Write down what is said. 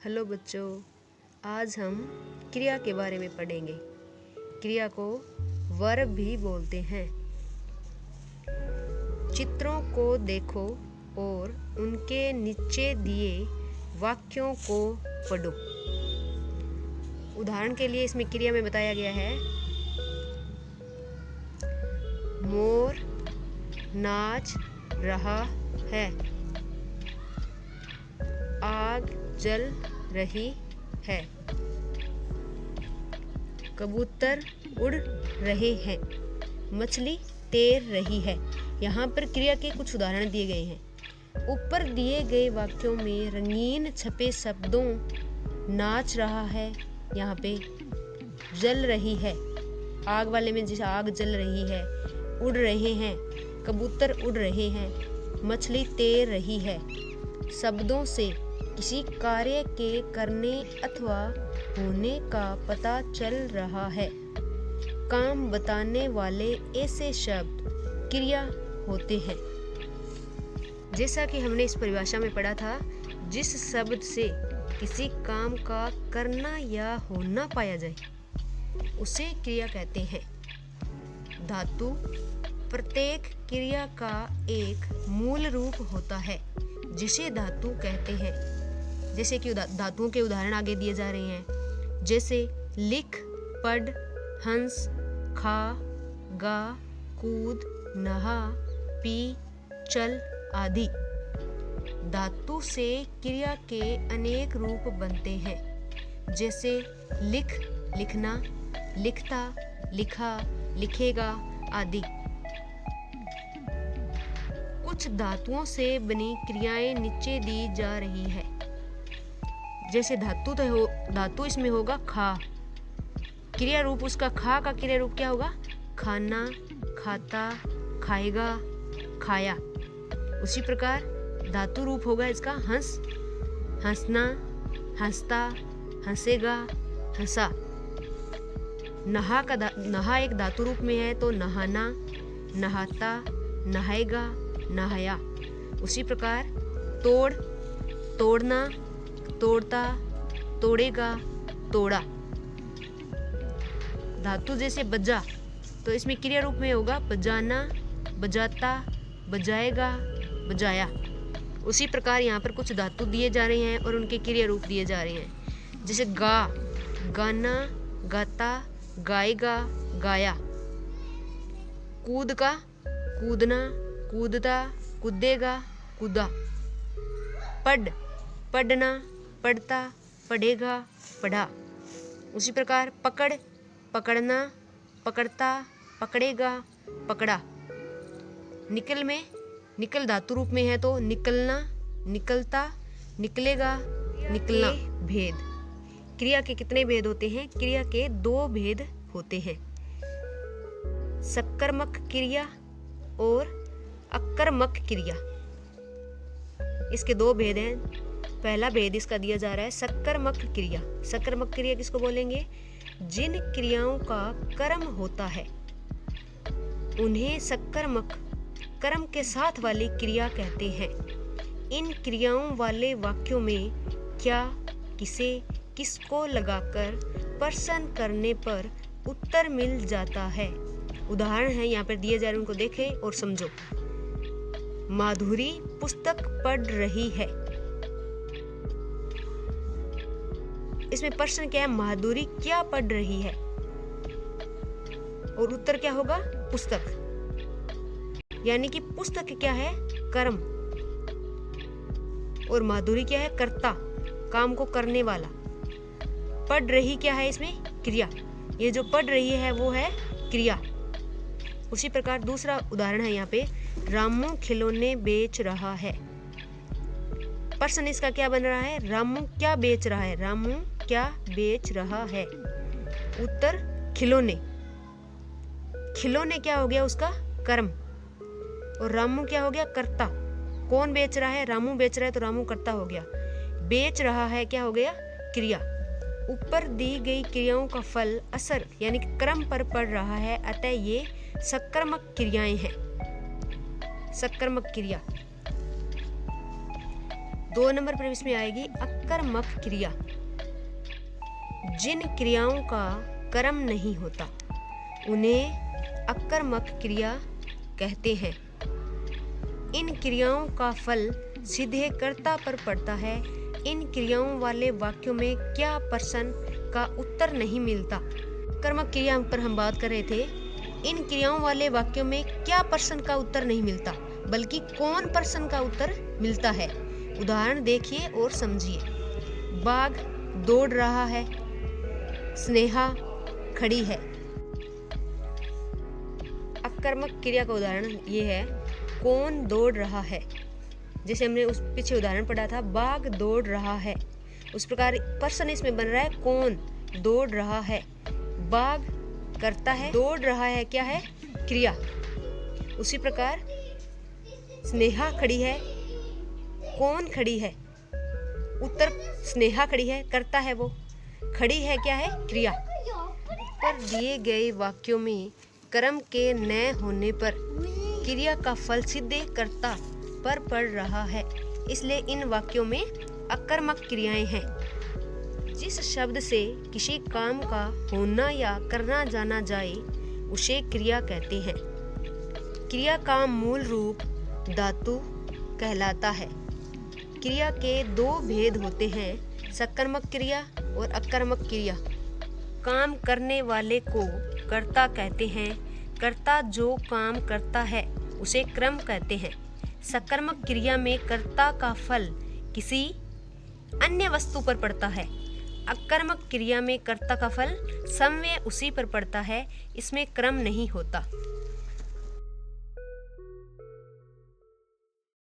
Hello बच्चों, आज हम क्रिया के बारे में पढ़ेंगे। क्रिया को वर्ब भी बोलते हैं। चित्रों को देखो और उनके नीचे दिए वाक्यों को पढ़ो। उदाहरण के लिए इसमें क्रिया में बताया गया है, मोर नाच रहा है, आग जल रही है, कबूतर उड़ रहे हैं, मछली तैर रही है। यहाँ पर क्रिया के कुछ उदाहरण दिए गए हैं। ऊपर दिए गए वाक्यों में रंगीन छपे शब्दों नाच रहा है, यहाँ पे जल रही है, आग वाले में जैसे आग जल रही है, उड़ रहे हैं, कबूतर उड़ रहे हैं, मछली तैर रही है। शब्दों से किसी कार्य के करने अथवा होने का पता चल रहा है। काम बताने वाले ऐसे शब्द क्रिया होते हैं। जैसा कि हमने इस परिभाषा में पढ़ा था, जिस शब्द से किसी काम का करना या होना पाया जाए उसे क्रिया कहते हैं। धातु प्रत्येक क्रिया का एक मूल रूप होता है जिसे धातु कहते हैं। जैसे कि धातुओं के उदाहरण आगे दिए जा रहे हैं, जैसे लिख, पढ़, हंस, खा, गा, कूद, नहा, पी, चल आदि। धातु से क्रिया के अनेक रूप बनते हैं, जैसे लिख, लिखना, लिखता, लिखा, लिखेगा आदि। कुछ धातुओं से बनी क्रियाएं नीचे दी जा रही है। जैसे धातु इसमें होगा खा, क्रिया रूप उसका खा का क्रिया रूप क्या होगा? खाना, खाता, खाएगा, खाया। उसी प्रकार धातु रूप होगा इसका हंस, हंसना, हंसता, हंसेगा, हंसा। नहा एक धातु रूप में है तो नहाना, नहाता, नहाएगा, नहाया। उसी प्रकार तोड़, तोड़ना, तोड़ता, तोड़ेगा, तोड़ा। धातु जैसे बजा तो इसमें क्रिया रूप में होगा बजाना, बजाता, बजाएगा, बजाया। उसी प्रकार यहाँ पर कुछ धातु दिए जा रहे हैं और उनके क्रिया रूप दिए जा रहे हैं। जैसे गा, गाना, गाता, गाएगा, गाया। कूद का कूदना, कूदता, कूदेगा, कूदा। पढ़, पढ़ना, पढ़ता, पढ़ेगा, पढ़ा। उसी प्रकार पकड़, पकड़ना, पकड़ता, पकड़ेगा, पकड़ा। निकल में निकल धातु रूप में है तो निकलना, निकलता, निकलेगा, निकलना। भेद, क्रिया के कितने भेद होते हैं? क्रिया के 2 भेद होते हैं, सकर्मक क्रिया और अकर्मक क्रिया। इसके 2 भेद हैं। पहला भेद इसका दिया जा रहा है सकर्मक क्रिया। सकर्मक क्रिया किसको बोलेंगे? जिन क्रियाओं का कर्म होता है उन्हें सकर्मक, कर्म के साथ वाली क्रिया कहते हैं। इन क्रियाओं वाले वाक्यों में क्या, किसे, किसको लगाकर प्रश्न करने पर उत्तर मिल जाता है। उदाहरण है यहाँ पर दिए जा रहे हैं, उनको देखें और समझो। माधुरी पुस्तक पढ़ रही है। इसमें प्रश्न क्या है? माधुरी क्या पढ़ रही है? और उत्तर क्या होगा? पुस्तक। यानी कि पुस्तक क्या है? कर्म, और माधुरी क्या है? कर्ता, काम को करने वाला। पढ़ रही क्या है? इसमें क्रिया। ये जो पढ़ रही है वो है क्रिया। उसी प्रकार दूसरा उदाहरण है यहाँ पे, रामू खिलौने बेच रहा है। प्रश्न इसका क्या बन रहा है? रामू क्या बेच रहा है? रामू क्या बेच रहा है? उत्तर खिलौने। खिलौने क्या हो गया? उसका कर्म। और रामू क्या हो गया? कर्ता। कौन बेच रहा है? रामू बेच रहा है तो रामू कर्ता हो गया। बेच रहा है क्या हो गया? क्रिया। ऊपर दी गई क्रियाओं का फल असर यानी क्रम पर पड़ रहा है, अतः ये सकर्मक क्रियाएं हैं। सकर्मक क्रिया। 2 नंबर पर इसमें आएगी अकर्मक क्रिया। जिन क्रियाओं का कर्म नहीं होता उन्हें अकर्मक क्रिया कहते हैं। इन क्रियाओं का फल सीधे कर्ता पर पड़ता है। इन क्रियाओं वाले वाक्यों में क्या प्रश्न का उत्तर नहीं मिलता। कर्मक क्रिया पर हम बात कर रहे थे। इन क्रियाओं वाले वाक्यों में क्या प्रश्न का उत्तर नहीं मिलता, बल्कि कौन प्रश्न का उत्तर मिलता है। उदाहरण देखिए और समझिए। बाघ दौड़ रहा है, स्नेहा खड़ी है। अकर्मक क्रिया का उदाहरण ये है, कौन दौड़ रहा है। जैसे हमने उस पीछे उदाहरण पढ़ा था, बाघ दौड़ रहा है। उस प्रकार प्रश्न इसमें बन रहा है, कौन दौड़ रहा है। बाघ करता है, दौड़ रहा है क्या है, क्रिया। उसी प्रकार स्नेहा खड़ी है, कौन खड़ी है, उत्तर स्नेहा खड़ी है, करता है वो, खड़ी है क्या है, क्रिया। पर दिए गए वाक्यों में कर्म के न होने पर क्रिया का फल सीधे कर्ता पर पड़ रहा है, इसलिए इन वाक्यों में अकर्मक क्रियाएं हैं। जिस शब्द से किसी काम का होना या करना जाना जाए उसे क्रिया कहते हैं। क्रिया का मूल रूप धातु कहलाता है। क्रिया के दो भेद होते हैं, सकर्मक क्रिया और अकर्मक क्रिया। काम करने वाले को कर्ता कहते हैं। कर्ता जो काम करता है उसे क्रम कहते हैं। सकर्मक क्रिया में कर्ता का फल किसी अन्य वस्तु पर पड़ता है। अकर्मक क्रिया में कर्ता का फल स्वयं उसी पर पड़ता है। इसमें क्रम नहीं होता।